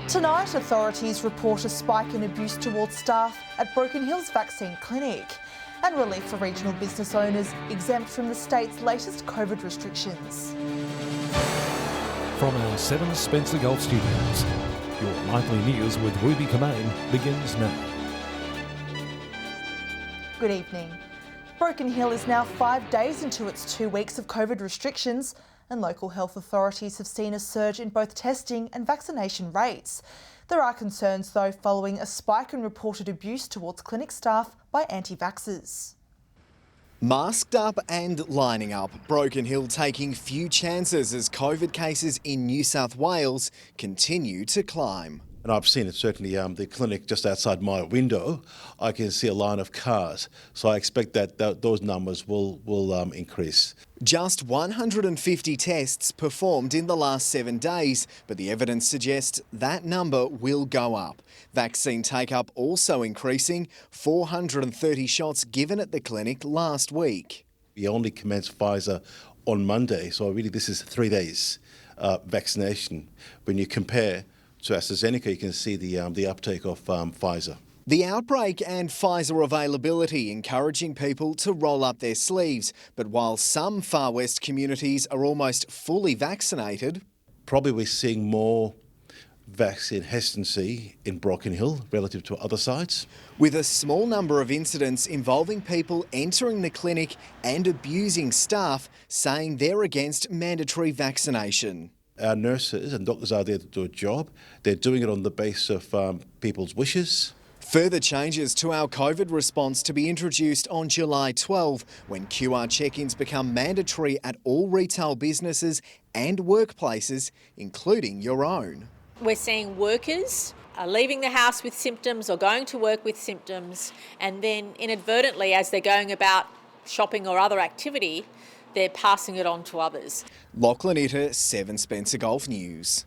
Tonight, authorities report a spike in abuse towards staff at Broken Hill's vaccine clinic and relief for regional business owners exempt from the state's latest COVID restrictions. From our 7 Spencer Golf Studios, your nightly news with Ruby Kamain begins now. Good evening. Broken Hill is now 5 days into its 2 weeks of COVID restrictions, and local health authorities have seen a surge in both testing and vaccination rates. There are concerns, though, following a spike in reported abuse towards clinic staff by anti-vaxxers. Masked up and lining up, Broken Hill taking few chances as COVID cases in New South Wales continue to climb. And I've seen it certainly, the clinic just outside my window, I can see a line of cars. So I expect that those numbers will increase. Just 150 tests performed in the last 7 days, but the evidence suggests that number will go up. Vaccine take-up also increasing, 430 shots given at the clinic last week. We only commenced Pfizer on Monday, so really this is 3 days vaccination. When you compare to AstraZeneca, you can see the uptake of Pfizer. The outbreak and Pfizer availability encouraging people to roll up their sleeves. But while some Far West communities are almost fully vaccinated, probably we're seeing more vaccine hesitancy in Broken Hill relative to other sites. With a small number of incidents involving people entering the clinic and abusing staff, saying they're against mandatory vaccination. Our nurses and doctors are there to do a job. They're doing it on the basis of people's wishes. Further changes to our COVID response to be introduced on July 12, when QR check-ins become mandatory at all retail businesses and workplaces, including your own. We're seeing workers are leaving the house with symptoms or going to work with symptoms, and then inadvertently, as they're going about shopping or other activity, they're passing it on to others. Lachlan Itter, 7 Spencer Golf News.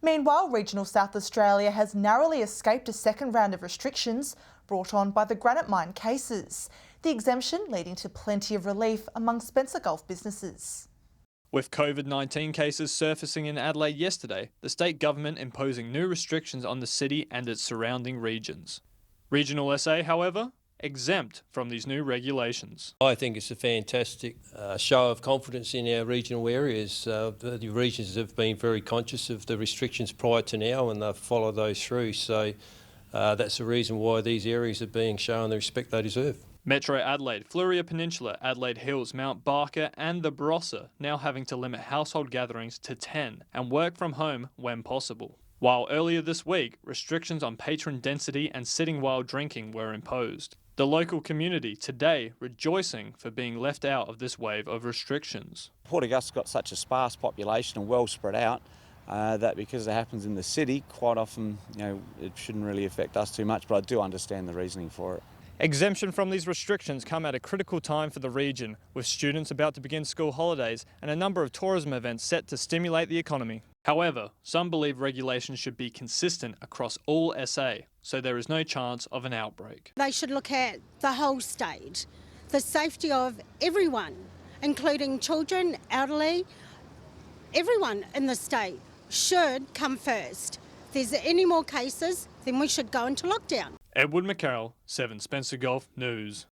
Meanwhile, regional South Australia has narrowly escaped a second round of restrictions brought on by the granite mine cases, the exemption leading to plenty of relief among Spencer Golf businesses. With COVID-19 cases surfacing in Adelaide yesterday, the state government imposing new restrictions on the city and its surrounding regions. Regional SA, however, exempt from these new regulations. I think it's a fantastic show of confidence in our regional areas. The regions have been very conscious of the restrictions prior to now, and they've followed those through. So that's the reason why these areas are being shown the respect they deserve. Metro Adelaide, Flouria Peninsula, Adelaide Hills, Mount Barker and the Barossa now having to limit household gatherings to 10 and work from home when possible. While earlier this week, restrictions on patron density and sitting while drinking were imposed. The local community today rejoicing for being left out of this wave of restrictions. Port Augusta's got such a sparse population and well spread out that because it happens in the city, quite often, it shouldn't really affect us too much, but I do understand the reasoning for it. Exemption from these restrictions come at a critical time for the region, with students about to begin school holidays and a number of tourism events set to stimulate the economy. However, some believe regulations should be consistent across all SA, so there is no chance of an outbreak. They should look at the whole state, the safety of everyone, including children, elderly, everyone in the state should come first. If there's any more cases, then we should go into lockdown. Edward McCarroll, 7 Spencer Golf News.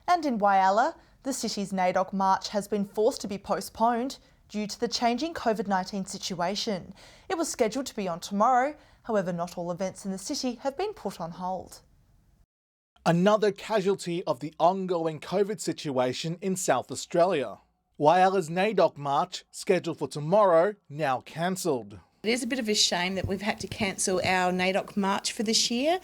And in Whyalla, the city's NAIDOC march has been forced to be postponed due to the changing COVID-19 situation. It was scheduled to be on tomorrow, however not all events in the city have been put on hold. Another casualty of the ongoing COVID situation in South Australia. Whyalla's NAIDOC march, scheduled for tomorrow, now cancelled. It is a bit of a shame that we've had to cancel our NAIDOC march for this year.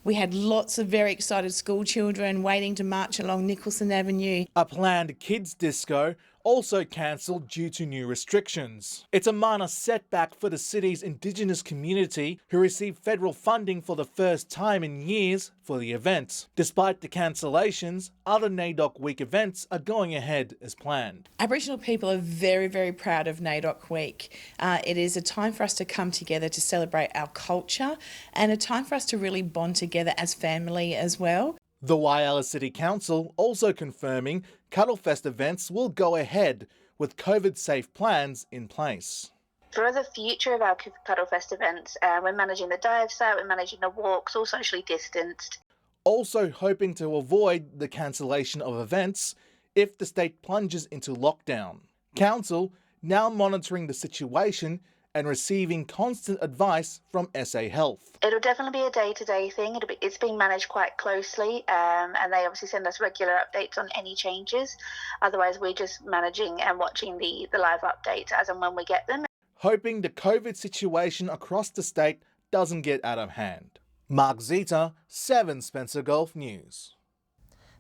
We had lots of very excited school children waiting to march along Nicholson Avenue. A planned kids disco also cancelled due to new restrictions. It's a minor setback for the city's Indigenous community, who received federal funding for the first time in years for the event. Despite the cancellations, other NAIDOC Week events are going ahead as planned. Aboriginal people are very, very proud of NAIDOC Week. It is a time for us to come together to celebrate our culture and a time for us to really bond together as family as well. The Whyalla City Council also confirming Cuddlefest events will go ahead with COVID-safe plans in place. For the future of our Cooper Cuddle Fest events, we're managing the dive site, we're managing the walks, all socially distanced. Also hoping to avoid the cancellation of events if the state plunges into lockdown. Council now monitoring the situation and receiving constant advice from SA Health. It'll definitely be a day-to-day thing. It's being managed quite closely, and they obviously send us regular updates on any changes. Otherwise, we're just managing and watching the live updates as and when we get them. Hoping the COVID situation across the state doesn't get out of hand. Mark Zita, 7 Spencer Gulf News.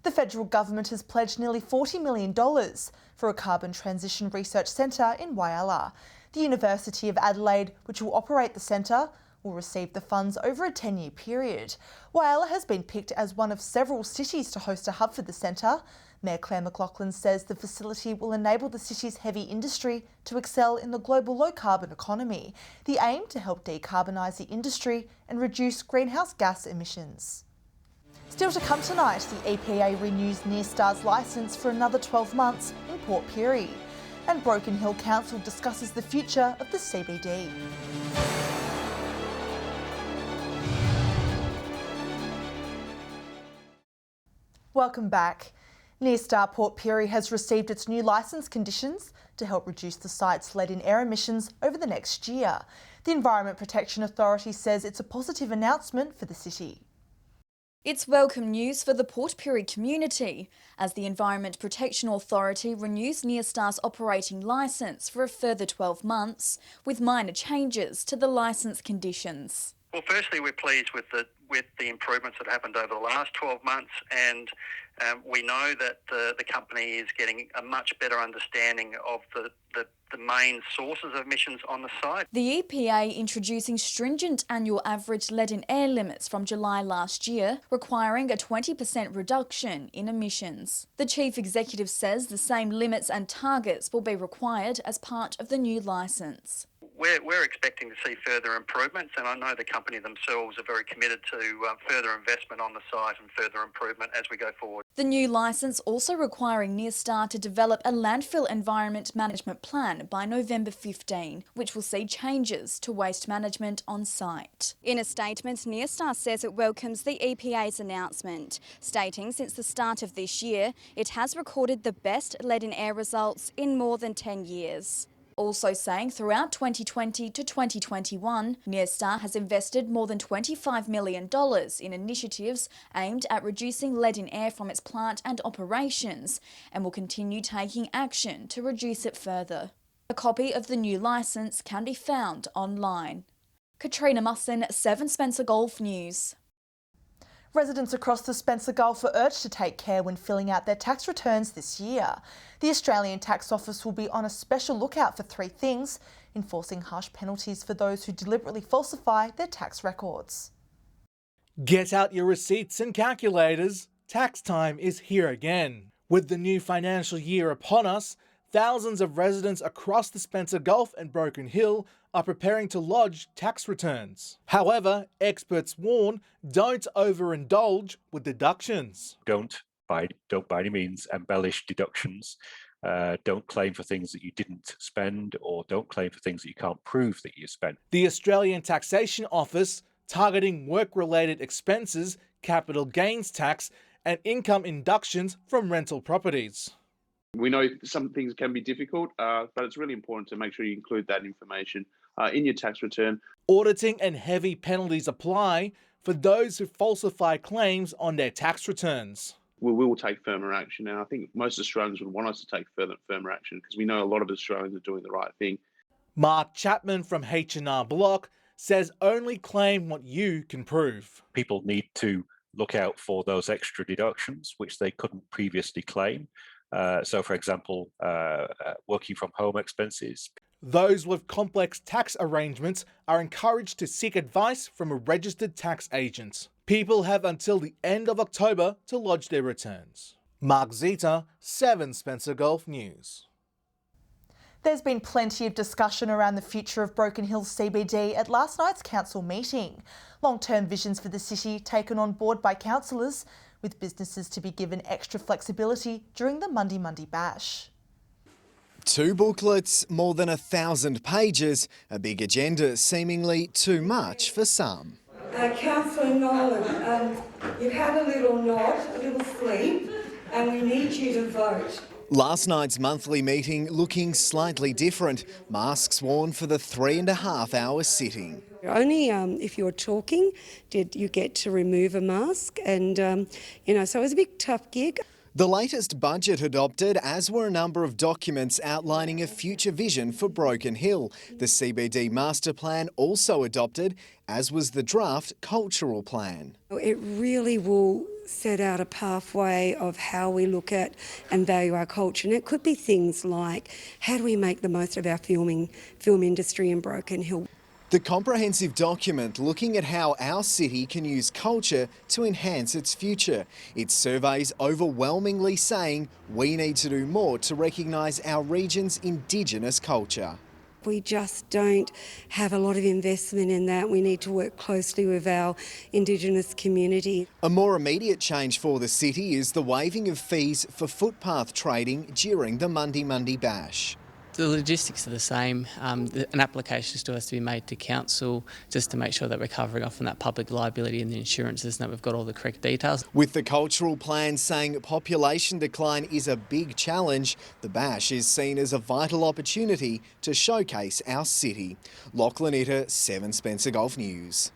The federal government has pledged nearly $40 million for a carbon transition research centre in Whyalla. The University of Adelaide, which will operate the centre, will receive the funds over a 10-year period. Whyalla has been picked as one of several cities to host a hub for the centre. Mayor Claire McLaughlin says the facility will enable the city's heavy industry to excel in the global low-carbon economy. The aim to help decarbonise the industry and reduce greenhouse gas emissions. Still to come tonight, the EPA renews Nearstar's licence for another 12 months in Port Pirie. And Broken Hill Council discusses the future of the CBD. Welcome back. Nearstar Port Pirie has received its new licence conditions to help reduce the site's lead-in air emissions over the next year. The Environment Protection Authority says it's a positive announcement for the city. It's welcome news for the Port Pirie community as the Environment Protection Authority renews Nearstar's operating licence for a further 12 months with minor changes to the licence conditions. Well, firstly, we're pleased with the improvements that happened over the last 12 months, and we know that the company is getting a much better understanding of the main sources of emissions on the site. The EPA introducing stringent annual average lead-in air limits from July last year, requiring a 20% reduction in emissions. The Chief Executive says the same limits and targets will be required as part of the new licence. We're expecting to see further improvements, and I know the company themselves are very committed to further investment on the site and further improvement as we go forward. The new licence also requiring Nearstar to develop a landfill environment management plan by November 15, which will see changes to waste management on site. In a statement, Nearstar says it welcomes the EPA's announcement, stating since the start of this year, it has recorded the best lead-in air results in more than 10 years. Also saying throughout 2020 to 2021, Nearstar has invested more than $25 million in initiatives aimed at reducing lead in air from its plant and operations and will continue taking action to reduce it further. A copy of the new licence can be found online. Katrina Musson, 7 Spencer Gulf News. Residents across the Spencer Gulf are urged to take care when filling out their tax returns this year. The Australian Tax Office will be on a special lookout for 3 things: enforcing harsh penalties for those who deliberately falsify their tax records. Get out your receipts and calculators. Tax time is here again. With the new financial year upon us, thousands of residents across the Spencer Gulf and Broken Hill are preparing to lodge tax returns. However, experts warn don't overindulge with deductions. Don't by any means embellish deductions. Don't claim for things that you didn't spend, or don't claim for things that you can't prove that you spent. The Australian Taxation Office targeting work-related expenses, capital gains tax and income inductions from rental properties. We know some things can be difficult, but it's really important to make sure you include that information in your tax return. Auditing and heavy penalties apply for those who falsify claims on their tax returns. We will take firmer action, and I think most Australians would want us to take firmer action because we know a lot of Australians are doing the right thing. Mark Chapman from H&R Block says only claim what you can prove. People need to look out for those extra deductions which they couldn't previously claim. So, for example, working from home expenses. Those with complex tax arrangements are encouraged to seek advice from a registered tax agent. People have until the end of October to lodge their returns. Mark Zita, 7 Spencer Gulf News. There's been plenty of discussion around the future of Broken Hill CBD at last night's council meeting. Long-term visions for the city taken on board by councillors, with businesses to be given extra flexibility during the Monday Bash. 2 booklets, more than 1,000 pages, a big agenda seemingly too much for some. Councillor Nolan, you've had a little nod, a little sleep, and we need you to vote. Last night's monthly meeting looking slightly different. Masks worn for the 3.5-hour sitting. Only if you're talking did you get to remove a mask, and so it was a big tough gig. The latest budget adopted, as were a number of documents outlining a future vision for Broken Hill. The CBD master plan also adopted, as was the draft cultural plan. It really will set out a pathway of how we look at and value our culture. And it could be things like, how do we make the most of our film industry in Broken Hill? The comprehensive document looking at how our city can use culture to enhance its future. It surveys overwhelmingly saying we need to do more to recognise our region's Indigenous culture. We just don't have a lot of investment in that. We need to work closely with our Indigenous community. A more immediate change for the city is the waiving of fees for footpath trading during the Monday Bash. The logistics are the same. An application still has to be made to council just to make sure that we're covering off on that public liability and the insurances and that we've got all the correct details. With the cultural plan saying population decline is a big challenge, the Bash is seen as a vital opportunity to showcase our city. Lachlan Itter, 7 Spencer Gulf News.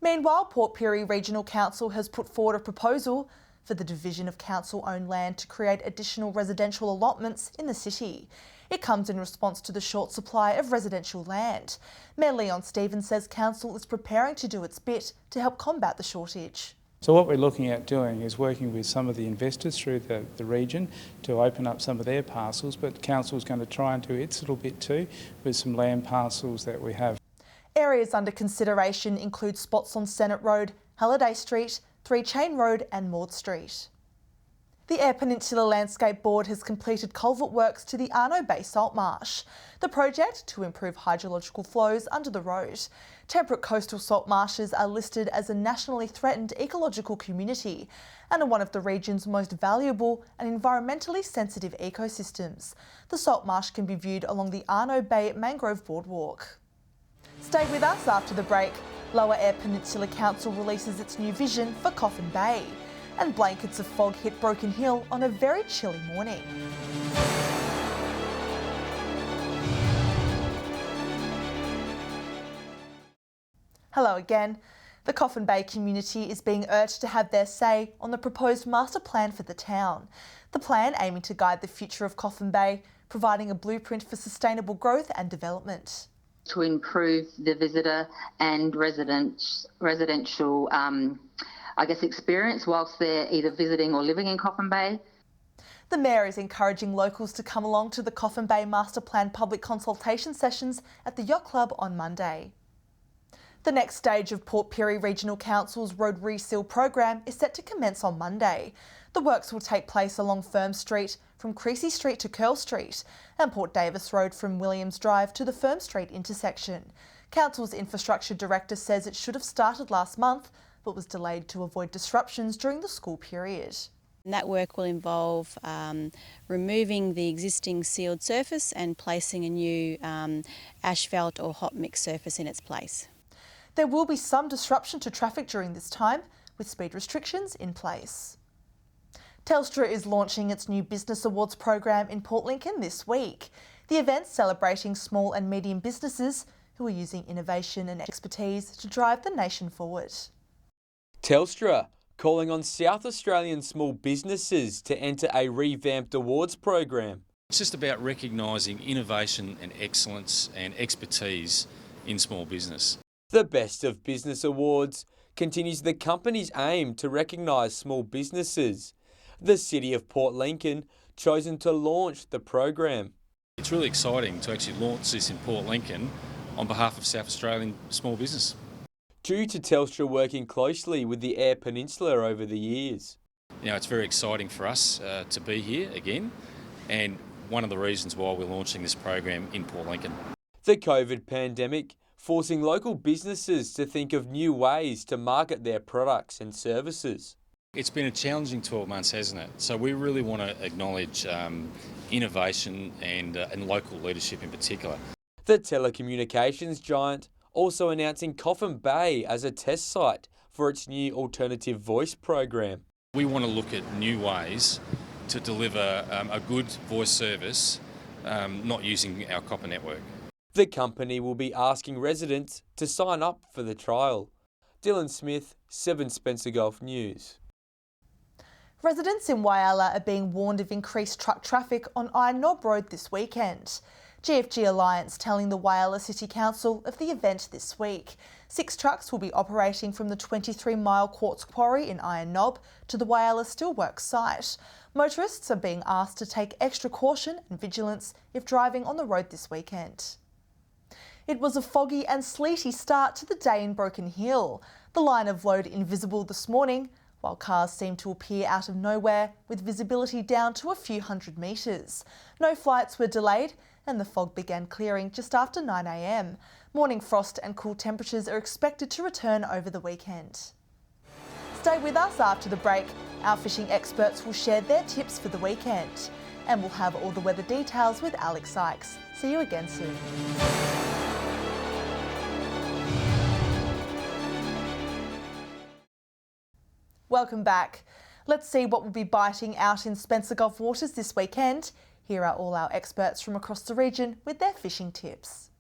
Meanwhile, Port Pirie Regional Council has put forward a proposal for the division of council-owned land to create additional residential allotments in the city. It comes in response to the short supply of residential land. Mayor Leon Stevens says council is preparing to do its bit to help combat the shortage. So what we're looking at doing is working with some of the investors through the region to open up some of their parcels, but council's going to try and do its little bit too with some land parcels that we have. Areas under consideration include spots on Senate Road, Halliday Street, 3 Chain Road and Maud Street. The Eyre Peninsula Landscape Board has completed culvert works to the Arno Bay Salt Marsh. The project to improve hydrological flows under the road. Temperate coastal salt marshes are listed as a nationally threatened ecological community and are one of the region's most valuable and environmentally sensitive ecosystems. The salt marsh can be viewed along the Arno Bay Mangrove Boardwalk. Stay with us after the break. Lower Eyre Peninsula Council releases its new vision for Coffin Bay. And blankets of fog hit Broken Hill on a very chilly morning. Hello again. The Coffin Bay community is being urged to have their say on the proposed master plan for the town. The plan aiming to guide the future of Coffin Bay, providing a blueprint for sustainable growth and development. To improve the visitor and residential experience whilst they're either visiting or living in Coffin Bay. The Mayor is encouraging locals to come along to the Coffin Bay Master Plan public consultation sessions at the Yacht Club on Monday. The next stage of Port Pirie Regional Council's road reseal program is set to commence on Monday. The works will take place along Firm Street from Creasy Street to Curl Street and Port Davis Road from Williams Drive to the Firm Street intersection. Council's Infrastructure Director says it should have started last month but was delayed to avoid disruptions during the school period. And that work will involve removing the existing sealed surface and placing a new asphalt or hot mix surface in its place. There will be some disruption to traffic during this time, with speed restrictions in place. Telstra is launching its new Business Awards program in Port Lincoln this week. The event's celebrating small and medium businesses who are using innovation and expertise to drive the nation forward. Telstra calling on South Australian small businesses to enter a revamped awards program. It's just about recognising innovation and excellence and expertise in small business. The Best of Business Awards continues the company's aim to recognise small businesses. The City of Port Lincoln chosen to launch the program. It's really exciting to actually launch this in Port Lincoln on behalf of South Australian small business. Due to Telstra working closely with the Eyre Peninsula over the years. It's very exciting for us to be here again, and one of the reasons why we're launching this program in Port Lincoln. The COVID pandemic forcing local businesses to think of new ways to market their products and services. It's been a challenging 12 months, hasn't it? So we really want to acknowledge innovation and local leadership in particular. The telecommunications giant also announcing Coffin Bay as a test site for its new alternative voice program. We want to look at new ways to deliver a good voice service, not using our copper network. The company will be asking residents to sign up for the trial. Dylan Smith, 7 Spencer Gulf News. Residents in Whyalla are being warned of increased truck traffic on Iron Knob Road this weekend. GFG Alliance telling the Whyalla City Council of the event this week. 6 trucks will be operating from the 23-mile quartz quarry in Iron Knob to the Whyalla Steelworks site. Motorists are being asked to take extra caution and vigilance if driving on the road this weekend. It was a foggy and sleety start to the day in Broken Hill. The line of load invisible this morning, while cars seemed to appear out of nowhere with visibility down to a few hundred metres. No flights were delayed and the fog began clearing just after 9 a.m. Morning frost and cool temperatures are expected to return over the weekend. Stay with us after the break. Our fishing experts will share their tips for the weekend. And we'll have all the weather details with Alex Sykes. See you again soon. Welcome back. Let's see what will be biting out in Spencer Gulf waters this weekend. Here are all our experts from across the region with their fishing tips.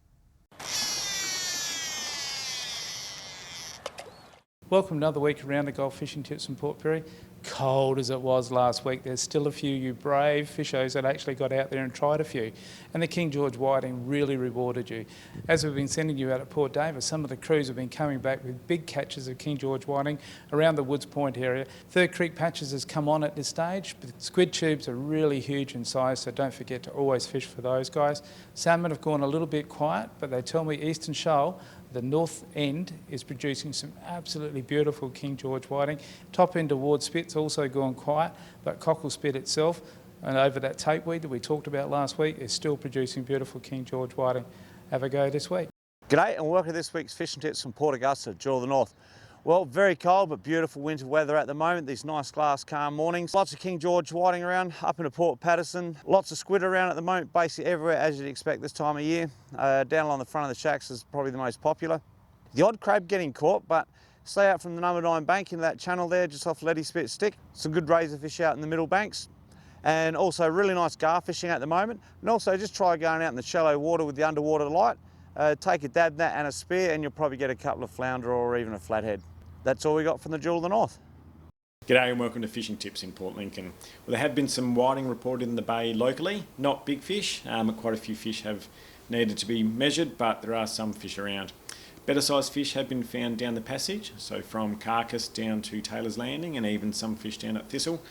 Welcome another week around the Gulf Fishing Tips in Port Pirie. Cold as it was last week, there's still a few you brave fishers that actually got out there and tried a few. And the King George whiting really rewarded you. As we've been sending you out at Port Davis, some of the crews have been coming back with big catches of King George whiting around the Woods Point area. Third Creek patches has come on at this stage, but squid tubes are really huge in size, so don't forget to always fish for those guys. Salmon have gone a little bit quiet, but they tell me Eastern Shoal, the north end, is producing some absolutely beautiful King George whiting. Top end towards Spit's also gone quiet, but Cockle Spit itself and over that tapeweed that we talked about last week is still producing beautiful King George whiting. Have a go this week. G'day and welcome to this week's Fishing Tips from Port Augusta, Jewel of the North. Well, very cold but beautiful winter weather at the moment, these nice glass calm mornings. Lots of King George whiting around up into Port Patterson. Lots of squid around at the moment, basically everywhere as you'd expect this time of year. Down along the front of the shacks is probably the most popular. The odd crab getting caught, but stay out from the number 9 bank into that channel there just off Letty Spit Stick. Some good razor fish out in the middle banks. And also really nice gar fishing at the moment. And also just try going out in the shallow water with the underwater light. Take a dab net and a spear and you'll probably get a couple of flounder or even a flathead. That's all we got from the Jewel of the North. G'day and welcome to Fishing Tips in Port Lincoln. Well, there have been some whiting reported in the bay locally, not big fish. Quite a few fish have needed to be measured, but there are some fish around. Better sized fish have been found down the passage, so from Carcass down to Taylor's Landing and even some fish down at Thistle.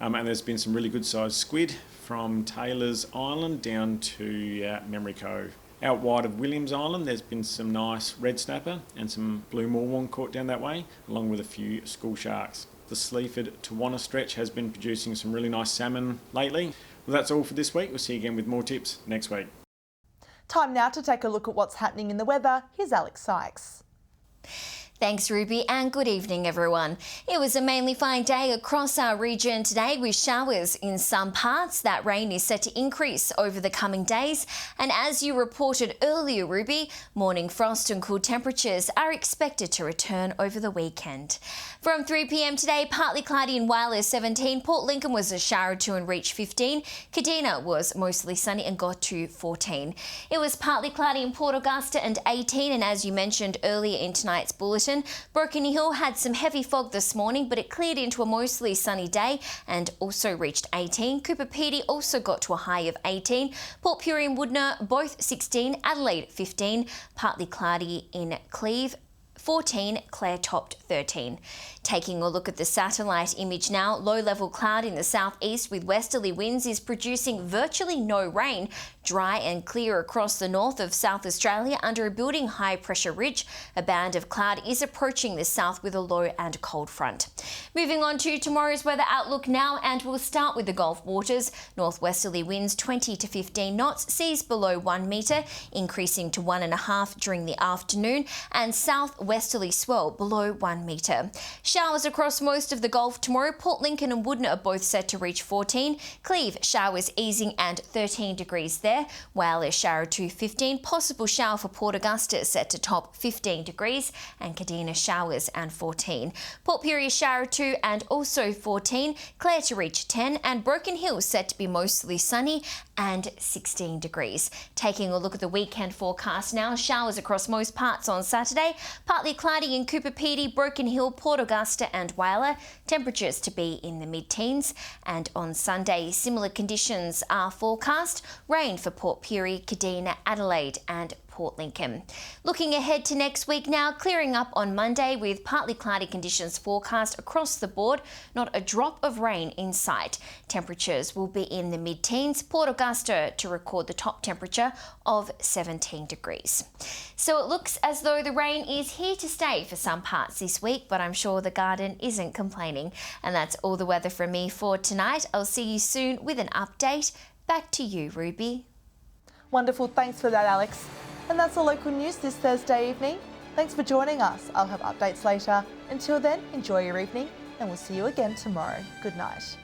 And there's been some really good sized squid from Taylor's Island down to Memory Cove. Out wide of Williams Island, there's been some nice red snapper and some blue morwong caught down that way, along with a few school sharks. The Sleaford to Wanna stretch has been producing some really nice salmon lately. Well, that's all for this week. We'll see you again with more tips next week. Time now to take a look at what's happening in the weather. Here's Alex Sykes. Thanks, Ruby, and good evening, everyone. It was a mainly fine day across our region today with showers in some parts. That rain is set to increase over the coming days. And as you reported earlier, Ruby, morning frost and cool temperatures are expected to return over the weekend. From 3 p.m. today, partly cloudy in Whyalla 17. Port Lincoln was a shower to and reached 15. Kadina was mostly sunny and got to 14. It was partly cloudy in Port Augusta and 18. And as you mentioned earlier in tonight's bulletin, Broken Hill had some heavy fog this morning, but it cleared into a mostly sunny day and also reached 18. Cooper Pedy also got to a high of 18. Port Pirie and Woodner both 16. Adelaide 15. Partly cloudy in Cleve 14, Clare topped 13. Taking a look at the satellite image now, low-level cloud in the southeast with westerly winds is producing virtually no rain Dry and clear across the north of South Australia under a building high pressure ridge. A band of cloud is approaching the south with a low and cold front. Moving on to tomorrow's weather outlook now, and we'll start with the Gulf waters. Northwesterly winds 20 to 15 knots, seas below 1 metre, increasing to 1.5 during the afternoon, and southwesterly swell below 1 metre. Showers across most of the Gulf tomorrow. Port Lincoln and Woodner are both set to reach 14. Cleve showers easing and 13 degrees there. Whyalla shower to 15. Possible shower for Port Augusta set to top 15 degrees, and Kadina showers and 14. Port Pirie shower 2 and also 14. Clare to reach 10, and Broken Hill set to be mostly sunny and 16 degrees. Taking a look at the weekend forecast now, showers across most parts on Saturday, partly cloudy in Cooper Pedy, Broken Hill, Port Augusta and Whyalla, temperatures to be in the mid-teens, and on Sunday similar conditions are forecast, rain for Port Pirie, Kadina, Adelaide and Port Lincoln. Looking ahead to next week now, clearing up on Monday with partly cloudy conditions forecast across the board, not a drop of rain in sight. Temperatures will be in the mid-teens, Port Augusta to record the top temperature of 17 degrees. So it looks as though the rain is here to stay for some parts this week, but I'm sure the garden isn't complaining. And that's all the weather from me for tonight. I'll see you soon with an update. Back to you, Ruby. Wonderful, thanks for that, Alex. And that's the local news this Thursday evening. Thanks for joining us. I'll have updates later. Until then, enjoy your evening and we'll see you again tomorrow. Good night.